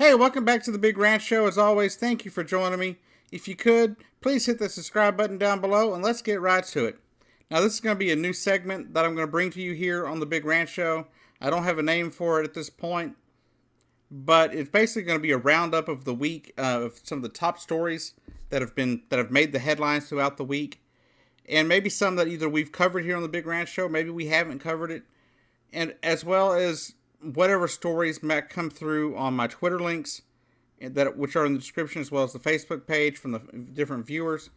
Hey, welcome back to the Big Ranch Show. As always, thank you for joining me. If you could, please hit the subscribe button down below and let's get right to it. Now, this is going to be a new segment that I'm going to bring to you here on the Big Ranch Show. I don't have a name for it at this point, but it's basically going to be a roundup of the week of some of the top stories that have made the headlines throughout the week, and maybe some that either we've covered here on the Big Ranch Show, maybe we haven't covered it, and as well as whatever stories might come through on my Twitter links, which are in the description, as well as the Facebook page from the different viewers.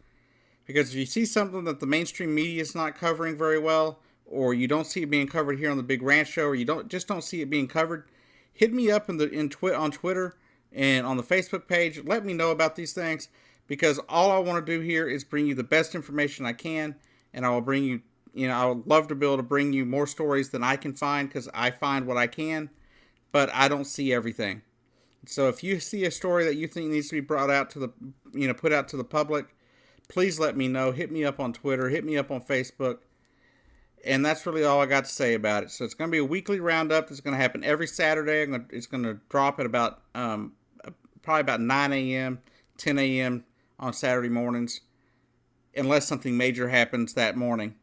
Because if you see something that the mainstream media is not covering very well, or you don't see it being covered here on the Big Ranch Show, or you don't see it being covered, hit me up on Twitter and on the Facebook page. Let me know about these things, because all I want to do here is bring you the best information I can, and I will bring you. I would love to be able to bring you more stories than I can find, because I find what I can, but I don't see everything. So if you see a story that you think needs to be brought out to put out to the public, please let me know. Hit me up on Twitter, hit me up on Facebook, and that's really all I got to say about it. So it's going to be a weekly roundup. It's going to happen every Saturday. It's going to drop at about probably about 9 a.m., 10 a.m. on Saturday mornings, unless something major happens that morning.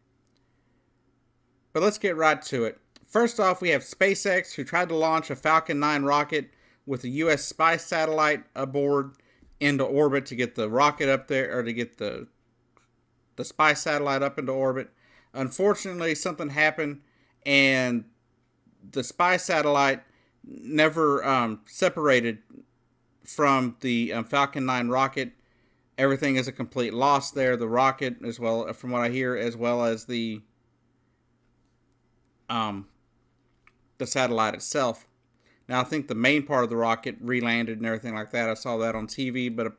But let's get right to it. First off, we have SpaceX, who tried to launch a Falcon 9 rocket with a U.S. spy satellite aboard into orbit to get the rocket up there, or to get the spy satellite up into orbit. Unfortunately, something happened, and the spy satellite never separated from the Falcon 9 rocket. Everything is a complete loss there. The rocket, as well, from what I hear, as well as the satellite itself. Now, I think the main part of the rocket re-landed and everything like that. I saw that on TV, but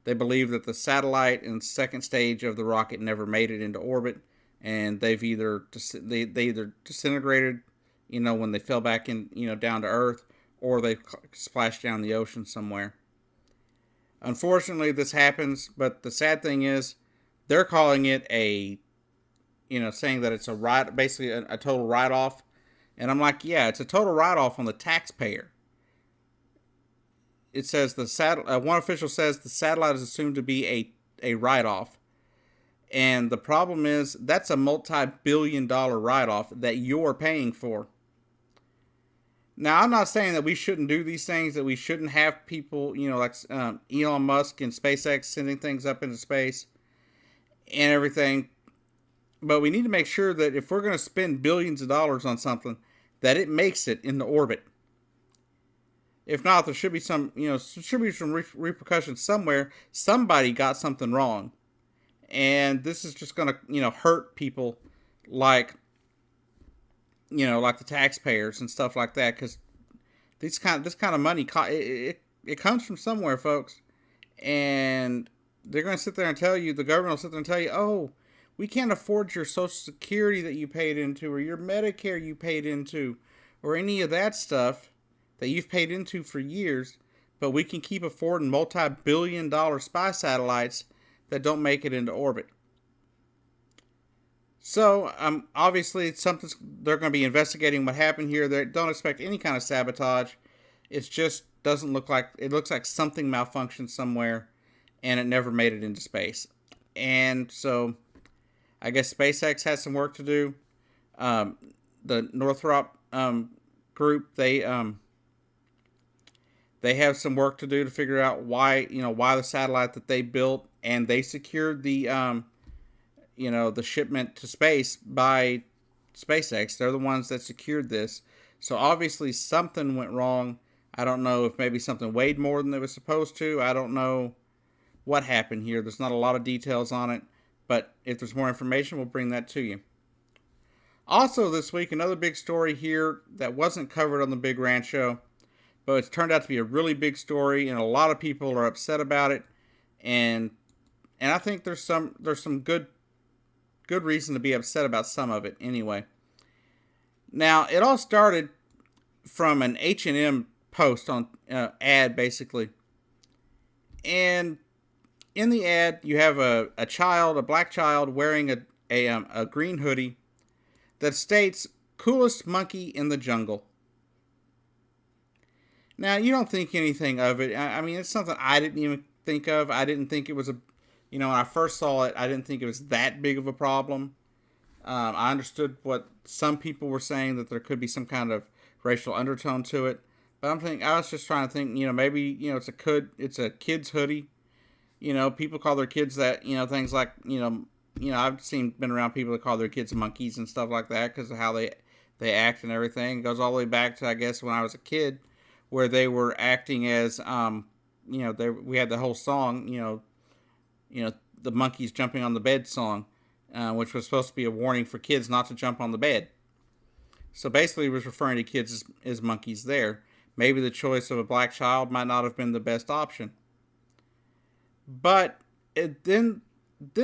they believe that the satellite and second stage of the rocket never made it into orbit, and they either disintegrated, when they fell back in, down to Earth, or they splashed down the ocean somewhere. Unfortunately, this happens, but the sad thing is, they're calling it saying that it's basically a total write-off. And I'm like, yeah, it's a total write-off on the taxpayer. It says one official says the satellite is assumed to be a write-off. And the problem is, that's a multi-billion-dollar write-off that you're paying for. Now, I'm not saying that we shouldn't do these things, that we shouldn't have people, like Elon Musk and SpaceX sending things up into space and everything. But we need to make sure that if we're going to spend billions of dollars on something, that it makes it into orbit. If not, there should be some repercussions somewhere. Somebody got something wrong, and this is just going to, hurt people like the taxpayers and stuff like that, because this kind of money, it comes from somewhere, folks, and they're going to sit there and tell you, the government will sit there and tell you, oh, we can't afford your Social Security that you paid into, or your Medicare you paid into, or any of that stuff that you've paid into for years, but we can keep affording multi-billion-dollar spy satellites that don't make it into orbit. So, obviously, they're going to be investigating what happened here. They don't expect any kind of sabotage. It just doesn't look like, it looks like something malfunctioned somewhere, and it never made it into space. And so, I guess SpaceX has some work to do. The Northrop group, they have some work to do to figure out why the satellite that they built, and they secured the the shipment to space by SpaceX. They're the ones that secured this. So obviously something went wrong. I don't know if maybe something weighed more than it was supposed to. I don't know what happened here. There's not a lot of details on it. But if there's more information, we'll bring that to you. Also this week, another big story here that wasn't covered on the Big Ranch Show, but it's turned out to be a really big story, and a lot of people are upset about it. And I think there's some good reason to be upset about some of it anyway. Now, it all started from an H&M post on ad, basically. And in the ad, you have a black child, wearing a green hoodie that states, "Coolest monkey in the jungle." Now, you don't think anything of it. I mean, it's something I didn't even think of. I didn't think it was a, when I first saw it, I didn't think it was that big of a problem. I understood what some people were saying, that there could be some kind of racial undertone to it. But I was just trying to think, maybe, it's a kid's hoodie. People call their kids that, things like, I've been around people that call their kids monkeys and stuff like that because of how they act and everything. It goes all the way back to, I guess, when I was a kid, where they were acting as, we had the whole song, the monkeys jumping on the bed song, which was supposed to be a warning for kids not to jump on the bed. So basically, it was referring to kids as monkeys there. Maybe the choice of a black child might not have been the best option. But then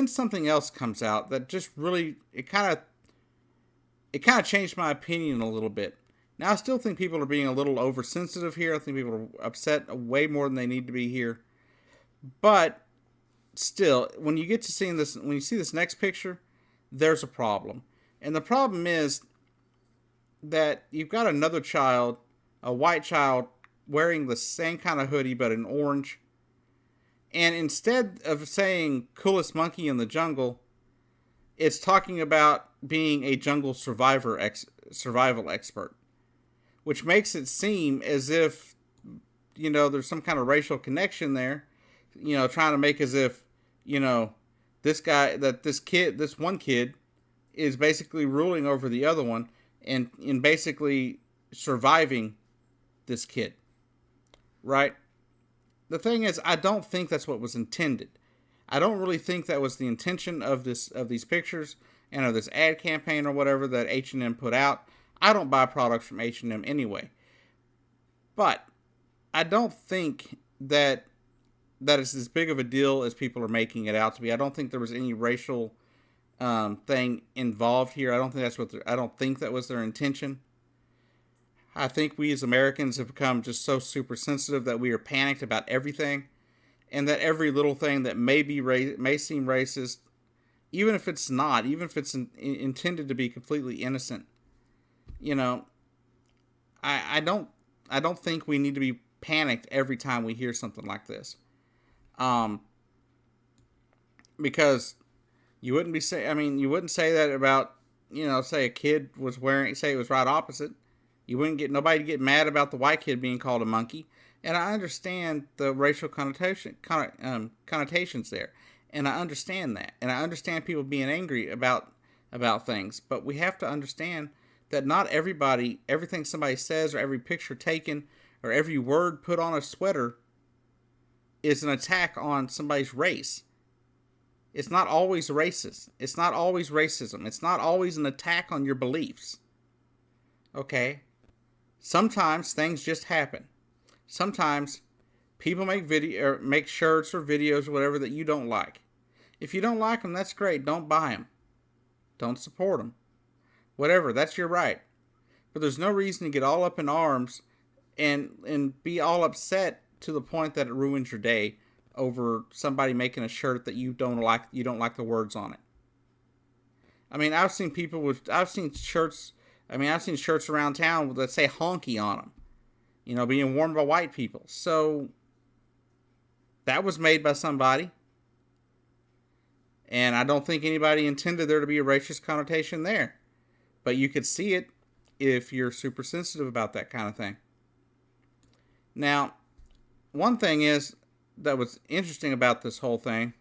something else comes out that just really, it kind of changed my opinion a little bit. Now, I still think people are being a little oversensitive here. I think people are upset way more than they need to be here. But still, when you get to seeing this, when you see this next picture, there's a problem. And the problem is that you've got another child, a white child, wearing the same kind of hoodie but in orange. And instead of saying coolest monkey in the jungle, it's talking about being a jungle survival expert, which makes it seem as if, there's some kind of racial connection there, trying to make as if, this one kid is basically ruling over the other one and basically surviving this kid, right? The thing is, I don't think that's what was intended. I don't really think that was the intention of these pictures and of this ad campaign or whatever that H&M put out. I don't buy products from H&M anyway. But I don't think that it's as big of a deal as people are making it out to be. I don't think there was any racial thing involved here. I don't think that was their intention. I think we as Americans have become just so super sensitive that we are panicked about everything, and that every little thing that may seem racist, even if it's not, even if it's intended to be completely innocent, I don't think we need to be panicked every time we hear something like this, because you wouldn't say that about, say a kid was say it was right opposite. You wouldn't get nobody to get mad about the white kid being called a monkey. And I understand the racial connotations there. And I understand that. And I understand people being angry about things. But we have to understand that not everything somebody says, or every picture taken, or every word put on a sweater is an attack on somebody's race. It's not always racist. It's not always racism. It's not always an attack on your beliefs. Okay? Sometimes things just happen. Sometimes people make shirts or videos or whatever that you don't like. If you don't like them, that's great. Don't buy them. Don't support them. Whatever, that's your right. But there's no reason to get all up in arms and be all upset to the point that it ruins your day over somebody making a shirt that you don't like the words on it. I mean, I've seen shirts around town that say honky on them, being worn by white people. So that was made by somebody. And I don't think anybody intended there to be a racist connotation there. But you could see it if you're super sensitive about that kind of thing. Now, one thing that was interesting about this whole thing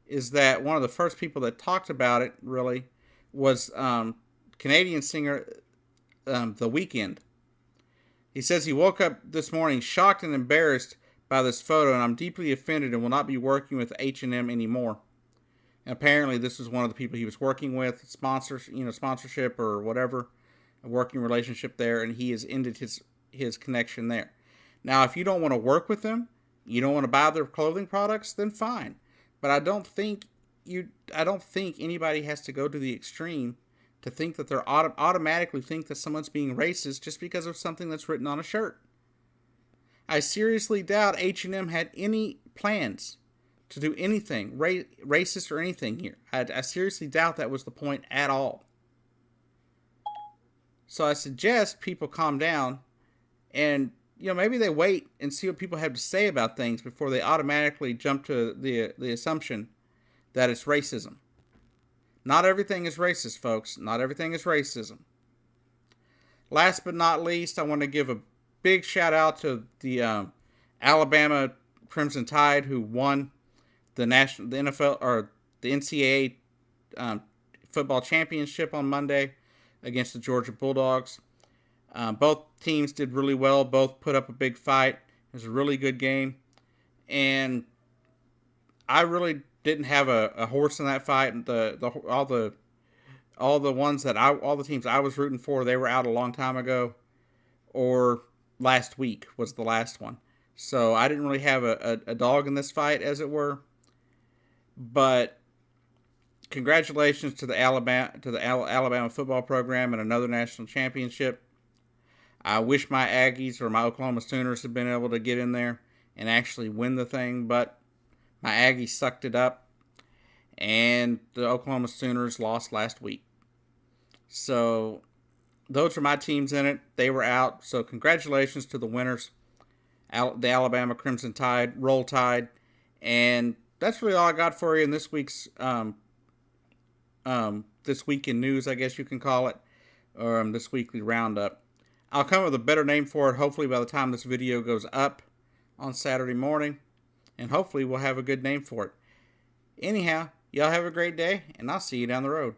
is that one of the first people that talked about it really was Canadian singer The Weeknd. He says he woke up this morning shocked and embarrassed by this photo, and I'm deeply offended and will not be working with H&M anymore. And apparently this was one of the people he was working with, sponsorship or whatever, a working relationship there, and he has ended his connection there. Now, if you don't want to work with them, you don't want to buy their clothing products, then fine. But I don't think anybody has to go to the extreme to think that they're automatically think that someone's being racist just because of something that's written on a shirt. I seriously doubt H&M had any plans to do anything racist or anything here. I seriously doubt that was the point at all. So I suggest people calm down and, maybe they wait and see what people have to say about things before they automatically jump to the assumption that it's racism. Not everything is racist, folks. Not everything is racism. Last but not least, I want to give a big shout out to the Alabama Crimson Tide, who won the NFL or the NCAA football championship on Monday against the Georgia Bulldogs. Both teams did really well. Both put up a big fight. It was a really good game, and I really didn't have a horse in that fight. All the teams I was rooting for, they were out a long time ago, or last week was the last one. So I didn't really have a dog in this fight, as it were. But congratulations to the Alabama football program and another national championship. I wish my Aggies or my Oklahoma Sooners had been able to get in there and actually win the thing, but my Aggies sucked it up, and the Oklahoma Sooners lost last week. So those are my teams in it. They were out. So congratulations to the winners, the Alabama Crimson Tide, Roll Tide. And that's really all I got for you in this week's this week in news, I guess you can call it, or this weekly roundup. I'll come up with a better name for it hopefully by the time this video goes up on Saturday morning, and hopefully we'll have a good name for it. Anyhow, y'all have a great day, and I'll see you down the road.